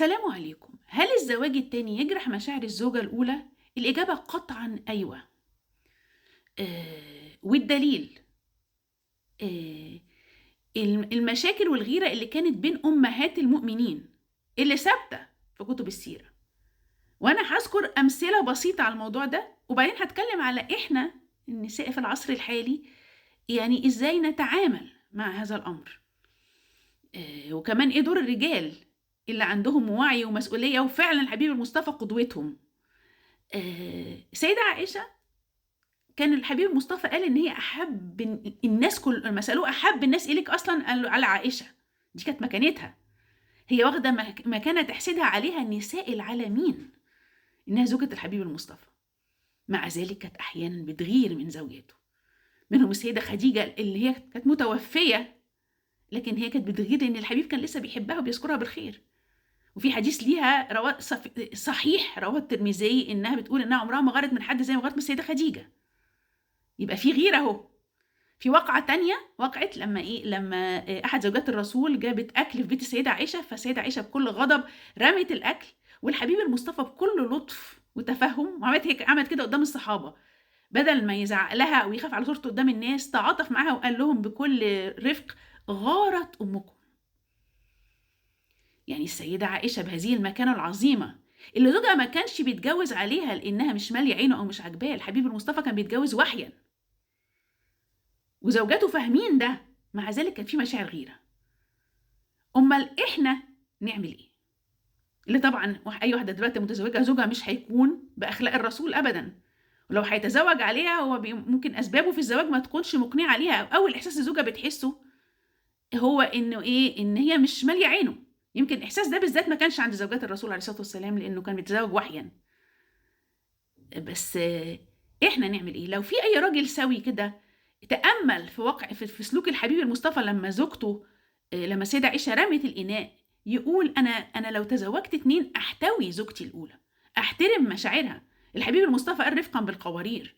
سلام عليكم. هل الزواج التاني يجرح مشاعر الزوجة الأولى؟ الإجابة قطعا أيوة. والدليل آه المشاكل والغيرة اللي كانت بين أمهات المؤمنين اللي ثابتة في كتب السيرة، وأنا هذكر أمثلة بسيطة على الموضوع ده، وبعدين هتكلم على إحنا النساء في العصر الحالي يعني إزاي نتعامل مع هذا الأمر. وكمان إيه دور الرجال اللي عندهم وعي ومسؤولية، وفعلا الحبيب المصطفى قدوتهم. سيدة عائشة كان الحبيب المصطفى قال إن هي أحب الناس، كل لما سألوه أحب الناس إليك أصلا قال له على عائشة. دي كانت مكانتها، هي واخدة مكانة تحسدها عليها نساء العالمين إنها زوجة الحبيب المصطفى. مع ذلك كانت أحيانا بتغير من زوجاته، منهم السيدة خديجة اللي هي كانت متوفية، لكن هي كانت بتغير لأن الحبيب كان لسه بيحبها وبيذكرها بالخير. وفي حديث ليها صحيح رواه الترمذي انها بتقول انها عمرها ما غارت من حد زي ما غارت من السيده خديجه. يبقى في غيره اهو. في واقعه تانية وقعت لما احد زوجات الرسول جابت اكل في بيت السيده عائشه، فالسيده عائشه بكل غضب رمت الاكل، والحبيب المصطفى بكل لطف وتفهم عملت كده قدام الصحابه، بدل ما يزعق لها او يخاف على صورته قدام الناس تعاطف معاها وقال لهم بكل رفق: غارت امكم. يعني السيدة عائشة بهذه المكانة العظيمة اللي زوجها ما كانش بيتجوز عليها لأنها مش مالية عينه أو مش عاجباه، الحبيب المصطفى كان بيتجوز وحيا، وزوجاته فاهمين ده، مع ذلك كان في مشاعر غيرة. أمال إحنا نعمل إيه؟ اللي طبعا أي واحدة دلوقتي متزوجة زوجها مش هيكون بأخلاق الرسول أبدا، ولو هيتزوج عليها هو ممكن أسبابه في الزواج ما تكونش مقنعة عليها، أو أول إحساس الزوجة بتحسه هو إنه إن هي مش مالية عينه. يمكن الإحساس ده بالذات ما كانش عند زوجات الرسول عليه الصلاة والسلام لأنه كان بيتزوج وحيا. بس إحنا نعمل إيه؟ لو في أي راجل سوي كده تأمل في سلوك الحبيب المصطفى لما زوجته لما السيدة عائشة رمت الإناء، يقول أنا لو تزوجت 2 أحتوي زوجتي الأولى، أحترم مشاعرها. الحبيب المصطفى قال رفقا بالقوارير.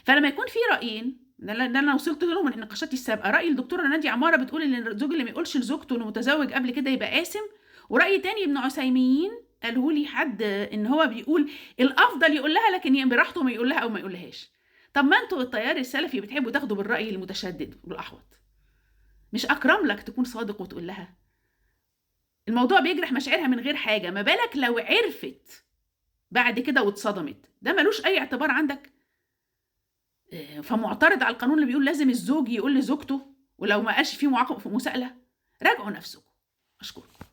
فلما يكون في رأيين، ده انا وصلت له من نقاشاتي السابقه، راي الدكتوره ناديه عماره بتقول ان الزوج اللي ما يقولش لزوجته انه متزوج قبل كده يبقى آثم، وراي تاني ابن عثيمين قاله لي حد ان هو بيقول الافضل يقول لها لكن براحته ما يقول لها او ما يقولهاش. طب ما انتوا التيار السلفي بتحبوا تاخدوا بالراي المتشدد والاحوط، مش اكرم لك تكون صادق وتقول لها؟ الموضوع بيجرح مشاعرها من غير حاجه، ما بالك لو عرفت بعد كده واتصدمت؟ ده ملوش اي اعتبار عندك؟ فمعترض على القانون اللي بيقول لازم الزوج يقول لزوجته ولو ما قالش فيه معاقبة في مساءلة؟ راجعوا نفسكم. أشكركم.